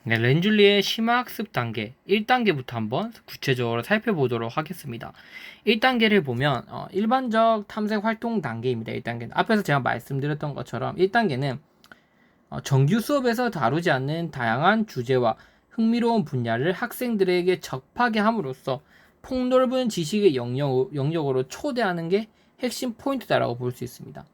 네, 렌줄리의 심화학습 단계 1단계부터 한번 구체적으로 살펴보도록 하겠습니다. 1단계를 보면 일반적 탐색 활동 단계입니다. 1단계는 앞에서 제가 말씀드렸던 것처럼 1단계는 정규 수업에서 다루지 않는 다양한 주제와 흥미로운 분야를 학생들에게 접하게 함으로써 폭넓은 지식의 영역으로 초대하는 게 핵심 포인트다라고 볼 수 있습니다.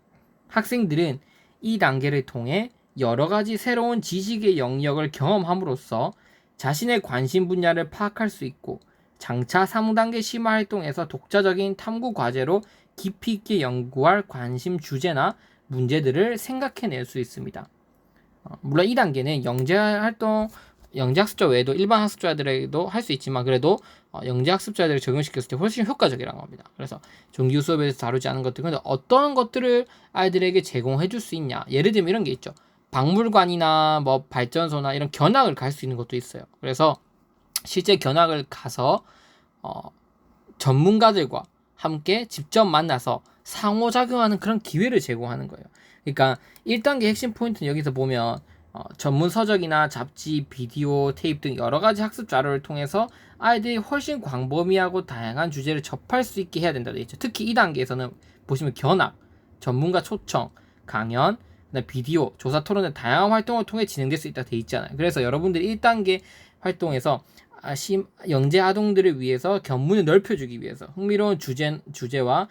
학생들은 이 단계를 통해 여러 가지 새로운 지식의 영역을 경험함으로써 자신의 관심 분야를 파악할 수 있고 장차 3단계 심화 활동에서 독자적인 탐구 과제로 깊이 있게 연구할 관심 주제나 문제들을 생각해낼 수 있습니다. 물론 이 단계는 영재학습자 외에도 일반 학습자들에게도 할 수 있지만 그래도 영재학습자들을 적용시켰을 때 훨씬 효과적이라는 겁니다. 그래서 정규 수업에서 다루지 않은 것들, 어떤 것들을 아이들에게 제공해 줄 수 있냐. 예를 들면 이런 게 있죠. 박물관이나 뭐 발전소나 이런 견학을 갈 수 있는 것도 있어요. 그래서 실제 견학을 가서 전문가들과 함께 직접 만나서 상호작용하는 그런 기회를 제공하는 거예요. 그러니까 1단계 핵심 포인트는 여기서 보면 전문 서적이나 잡지, 비디오, 테이프 등 여러 가지 학습 자료를 통해서 아이들이 훨씬 광범위하고 다양한 주제를 접할 수 있게 해야 된다고 되어 있죠. 특히 2단계에서는 보시면 견학, 전문가 초청, 강연, 비디오, 조사 토론 등 다양한 활동을 통해 진행될 수 있다 되어 있잖아요. 그래서 여러분들이 1단계 활동에서 영재 아동들을 위해서 견문을 넓혀주기 위해서 흥미로운 주제와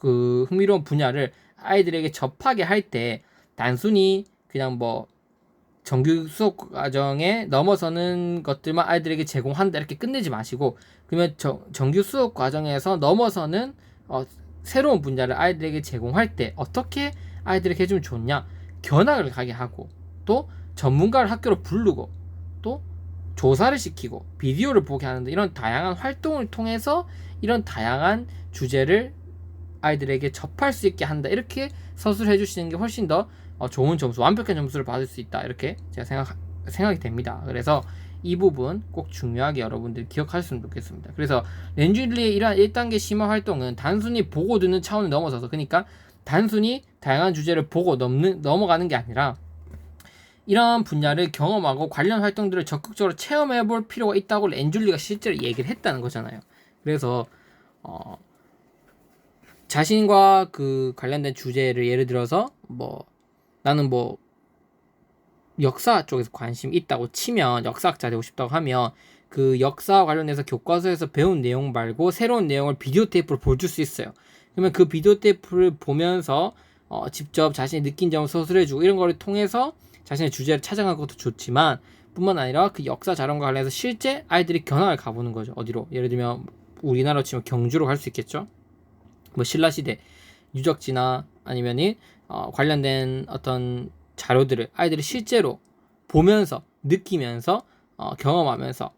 흥미로운 분야를 아이들에게 접하게 할 때 단순히 그냥 뭐 정규 수업 과정에 넘어서는 것들만 아이들에게 제공한다 이렇게 끝내지 마시고, 그러면 정규 수업 과정에서 넘어서는 새로운 분야를 아이들에게 제공할 때 어떻게 아이들에게 해주면 좋냐, 견학을 가게 하고 또 전문가를 학교로 부르고 또 조사를 시키고 비디오를 보게 하는데, 이런 다양한 활동을 통해서 이런 다양한 주제를 아이들에게 접할 수 있게 한다, 이렇게 서술해 주시는 게 훨씬 더 좋은 점수, 완벽한 점수를 받을 수 있다, 이렇게 제가 생각이 됩니다. 그래서 이 부분 꼭 중요하게 여러분들 기억하셨으면 좋겠습니다. 그래서 렌줄리의 이러한 1단계 심화 활동은 단순히 보고 듣는 차원을 넘어서서, 그러니까 단순히 다양한 주제를 보고 넘어가는 게 아니라 이러한 분야를 경험하고 관련 활동들을 적극적으로 체험해 볼 필요가 있다고 렌줄리가 실제로 얘기를 했다는 거잖아요. 그래서 자신과 그 관련된 주제를 예를 들어서 나는 역사 쪽에서 관심이 있다고 치면, 역사학자 되고 싶다고 하면 그 역사와 관련해서 교과서에서 배운 내용 말고 새로운 내용을 비디오 테이프로 보여줄 수 있어요. 그러면 그 비디오 테이프를 보면서 직접 자신이 느낀 점을 서술해주고 이런 거를 통해서 자신의 주제를 찾아가는 것도 좋지만, 뿐만 아니라 그 역사 자료과 관련해서 실제 아이들이 견학을 가보는 거죠. 어디로? 예를 들면 우리나라로 치면 경주로 갈 수 있겠죠. 신라시대 유적지나 아니면은 관련된 어떤 자료들을 아이들이 실제로 보면서 느끼면서 경험하면서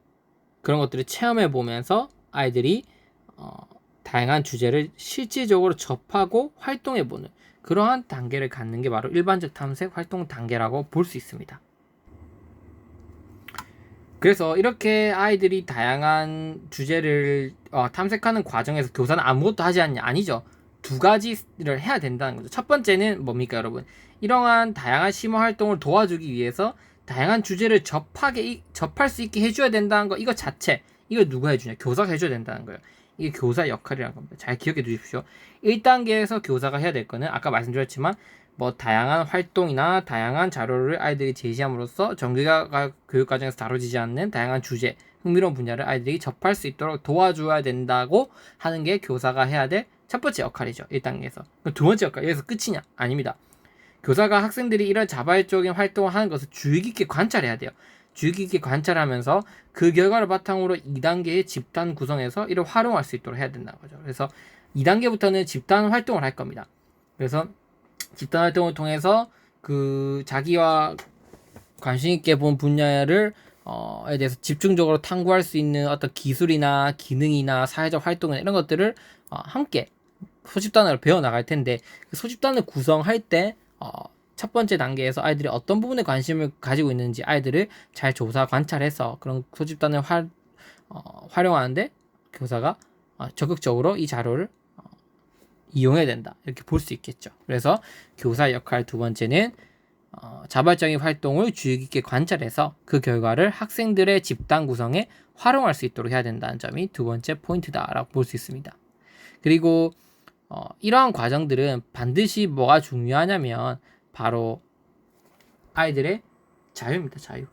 그런 것들을 체험해 보면서 아이들이 다양한 주제를 실질적으로 접하고 활동해 보는 그러한 단계를 갖는 게 바로 일반적 탐색 활동 단계라고 볼 수 있습니다. 그래서 이렇게 아이들이 다양한 주제를 탐색하는 과정에서 교사는 아무것도 하지 않냐? 아니죠. 두 가지를 해야 된다는 거죠. 첫 번째는 뭡니까, 여러분? 이러한 다양한 심화 활동을 도와주기 위해서 다양한 주제를 접할 수 있게 해줘야 된다는 거, 이거 자체, 이걸 누가 해주냐? 교사가 해줘야 된다는 거예요. 이게 교사의 역할이라는 겁니다. 잘 기억해 두십시오. 1단계에서 교사가 해야 될 거는 아까 말씀드렸지만 다양한 활동이나 다양한 자료를 아이들이 제시함으로써 정규가 교육 과정에서 다뤄지지 않는 다양한 주제, 흥미로운 분야를 아이들이 접할 수 있도록 도와줘야 된다고 하는 게 교사가 해야 될 첫 번째 역할이죠. 1단계에서. 두 번째 역할, 여기서 끝이냐? 아닙니다. 교사가 학생들이 이런 자발적인 활동을 하는 것을 주의 깊게 관찰해야 돼요. 주의 깊게 관찰하면서 그 결과를 바탕으로 2단계의 집단 구성해서 이를 활용할 수 있도록 해야 된다는 거죠. 그래서 2단계부터는 집단 활동을 할 겁니다. 그래서 집단 활동을 통해서 그 자기와 관심 있게 본 분야를 에 대해서 집중적으로 탐구할 수 있는 어떤 기술이나 기능이나 사회적 활동이나 이런 것들을 함께 소집단으로 배워 나갈 텐데, 그 소집단을 구성할 때 첫 번째 단계에서 아이들이 어떤 부분에 관심을 가지고 있는지 아이들을 잘 조사 관찰해서 그런 소집단을 활용하는데 교사가 적극적으로 이 자료를 이용해야 된다, 이렇게 볼 수 있겠죠. 그래서 교사의 역할 두 번째는 자발적인 활동을 주의 깊게 관찰해서 그 결과를 학생들의 집단 구성에 활용할 수 있도록 해야 된다는 점이 두 번째 포인트다라고 볼 수 있습니다. 그리고 이러한 과정들은 반드시 뭐가 중요하냐면 바로 아이들의 자유입니다. 자유.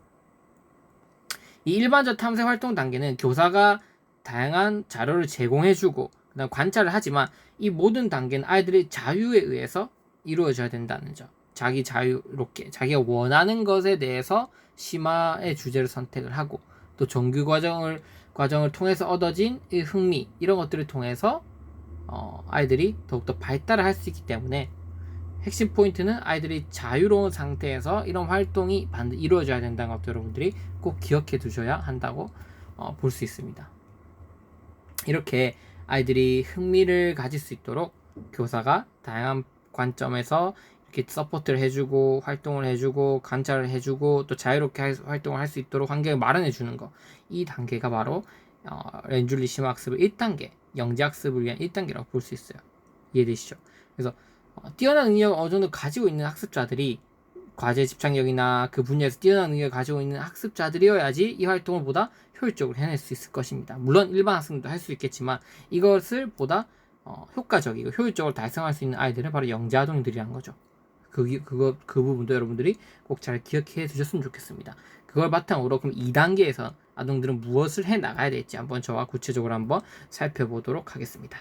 이 일반적 탐색 활동 단계는 교사가 다양한 자료를 제공해주고 그다음 관찰을 하지만 이 모든 단계는 아이들의 자유에 의해서 이루어져야 된다는 점. 자기 자유롭게 자기가 원하는 것에 대해서 심화의 주제를 선택을 하고 또 정규 과정을 통해서 얻어진 이 흥미 이런 것들을 통해서 아이들이 더욱더 발달을 할 수 있기 때문에 핵심 포인트는 아이들이 자유로운 상태에서 이런 활동이 반드시 이루어져야 된다는 것도 여러분들이 꼭 기억해 두셔야 한다고 볼 수 있습니다. 이렇게 아이들이 흥미를 가질 수 있도록 교사가 다양한 관점에서 이렇게 서포트를 해주고 활동을 해주고 관찰을 해주고 또 자유롭게 활동을 할 수 있도록 환경을 마련해 주는 거, 이 단계가 바로 렌줄리 심화학습의 1단계 영재학습을 위한 1단계라고 볼 수 있어요. 이해되시죠? 그래서 뛰어난 능력을 어느 정도 가지고 있는 학습자들이 과제 집착력이나 그 분야에서 뛰어난 능력을 가지고 있는 학습자들이어야지 이 활동을 보다 효율적으로 해낼 수 있을 것입니다. 물론 일반 학생도 할 수 있겠지만 이것을 보다 효과적이고 효율적으로 달성할 수 있는 아이들은 바로 영재아동들이라는 거죠. 그 부분도 여러분들이 꼭 잘 기억해 두셨으면 좋겠습니다. 그걸 바탕으로 그럼 2단계에서 아동들은 무엇을 해 나가야 될지 한번 저와 구체적으로 한번 살펴보도록 하겠습니다.